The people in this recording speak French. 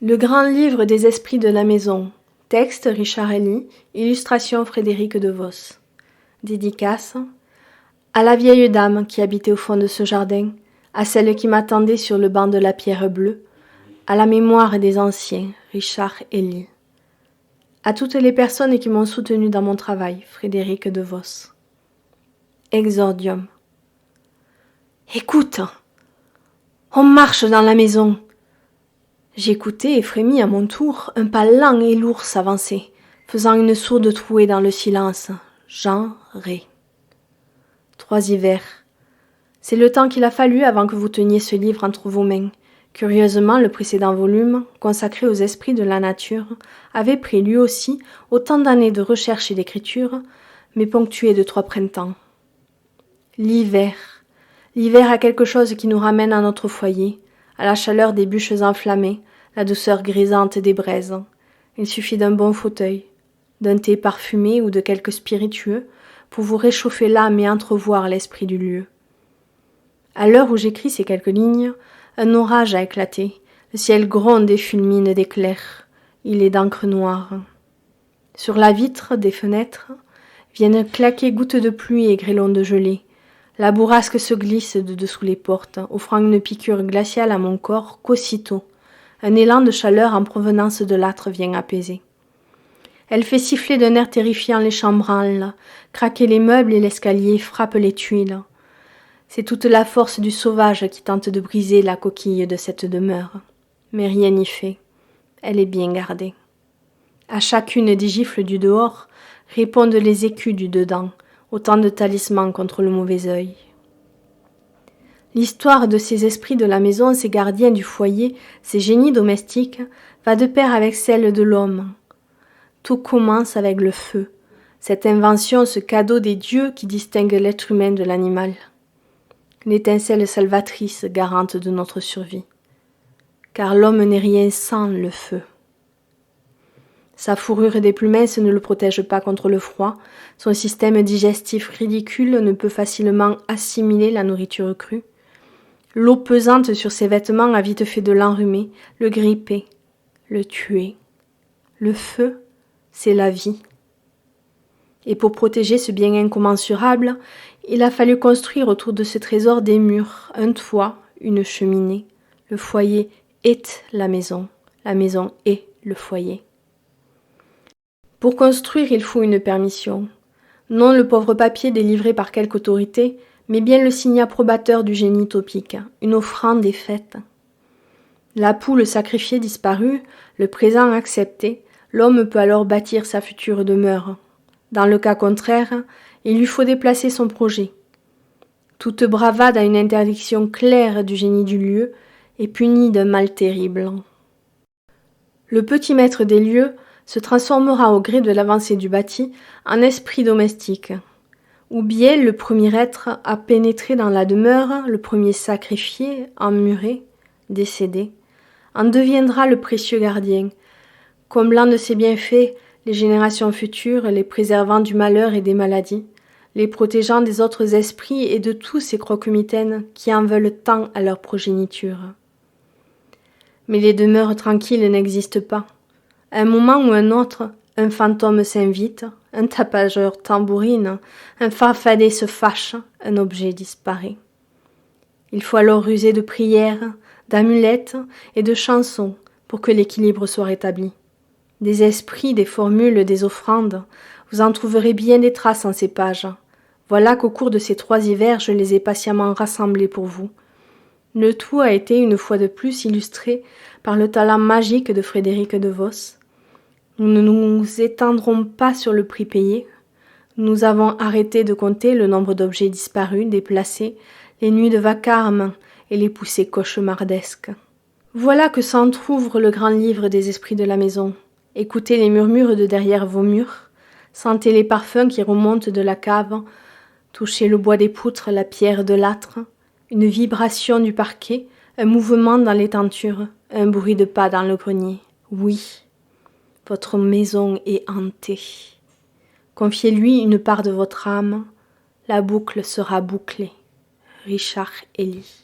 Le grand livre des esprits de la maison. Texte Richard Elie. Illustration Frédéric de Vos. Dédicace à la vieille dame qui habitait au fond de ce jardin, à celle qui m'attendait sur le banc de la pierre bleue, à la mémoire des anciens, Richard Elie. À toutes les personnes qui m'ont soutenu dans mon travail, Frédéric de Vos. Exordium. Écoute, on marche dans la maison. J'écoutais et frémis à mon tour un pas lent et lourd s'avancer, faisant une sourde trouée dans le silence. Jean Rey. 3 hivers. C'est le temps qu'il a fallu avant que vous teniez ce livre entre vos mains. Curieusement, le précédent volume, consacré aux esprits de la nature, avait pris lui aussi autant d'années de recherche et d'écriture, mais ponctué de 3 printemps. L'hiver. L'hiver a quelque chose qui nous ramène à notre foyer, à la chaleur des bûches enflammées, la douceur grisante des braises. Il suffit d'un bon fauteuil, d'un thé parfumé ou de quelque spiritueux pour vous réchauffer l'âme et entrevoir l'esprit du lieu. À l'heure où j'écris ces quelques lignes, un orage a éclaté, le ciel gronde et fulmine d'éclairs, il est d'encre noire. Sur la vitre des fenêtres viennent claquer gouttes de pluie et grêlons de gelée. La bourrasque se glisse de dessous les portes, offrant une piqûre glaciale à mon corps qu'aussitôt un élan de chaleur en provenance de l'âtre vient apaiser. Elle fait siffler d'un air terrifiant les chambranles, craquer les meubles et l'escalier, frappe les tuiles. C'est toute la force du sauvage qui tente de briser la coquille de cette demeure. Mais rien n'y fait. Elle est bien gardée. À chacune des gifles du dehors répondent les écus du dedans, autant de talismans contre le mauvais œil. L'histoire de ces esprits de la maison, ces gardiens du foyer, ces génies domestiques, va de pair avec celle de l'homme. Tout commence avec le feu, cette invention, ce cadeau des dieux qui distingue l'être humain de l'animal. L'étincelle salvatrice garante de notre survie. Car l'homme n'est rien sans le feu. Sa fourrure des plus minces ne le protège pas contre le froid, son système digestif ridicule ne peut facilement assimiler la nourriture crue. L'eau pesante sur ses vêtements a vite fait de l'enrhumer, le gripper, le tuer. Le feu, c'est la vie. Et pour protéger ce bien incommensurable, il a fallu construire autour de ce trésor des murs, un toit, une cheminée. Le foyer est la maison est le foyer. Pour construire, il faut une permission. Non le pauvre papier délivré par quelque autorité, mais bien le signe approbateur du génie utopique, une offrande est faite. La poule sacrifiée disparue, le présent accepté, l'homme peut alors bâtir sa future demeure. Dans le cas contraire, il lui faut déplacer son projet. Toute bravade a une interdiction claire du génie du lieu et punie d'un mal terrible. Le petit maître des lieux se transformera au gré de l'avancée du bâti en esprit domestique. Ou bien le premier être à pénétrer dans la demeure, le premier sacrifié, emmuré, décédé, en deviendra le précieux gardien, comblant de ses bienfaits les générations futures, les préservant du malheur et des maladies, les protégeant des autres esprits et de tous ces croque-mitaines qui en veulent tant à leur progéniture. Mais les demeures tranquilles n'existent pas. À un moment ou un autre, un fantôme s'invite, un tapageur tambourine, un farfadet se fâche, un objet disparaît. Il faut alors user de prières, d'amulettes et de chansons pour que l'équilibre soit rétabli. Des esprits, des formules, des offrandes, vous en trouverez bien des traces en ces pages. Voilà qu'au cours de ces 3 hivers, je les ai patiemment rassemblés pour vous. Le tout a été une fois de plus illustré par le talent magique de Frédéric de Vos. Nous ne nous étendrons pas sur le prix payé. Nous avons arrêté de compter le nombre d'objets disparus, déplacés, les nuits de vacarme et les poussées cauchemardesques. Voilà que s'entr'ouvre le grand livre des esprits de la maison. Écoutez les murmures de derrière vos murs, sentez les parfums qui remontent de la cave, touchez le bois des poutres, la pierre de l'âtre, une vibration du parquet, un mouvement dans les tentures, un bruit de pas dans le grenier. Oui, votre maison est hantée. Confiez-lui une part de votre âme, la boucle sera bouclée. Richard Elie.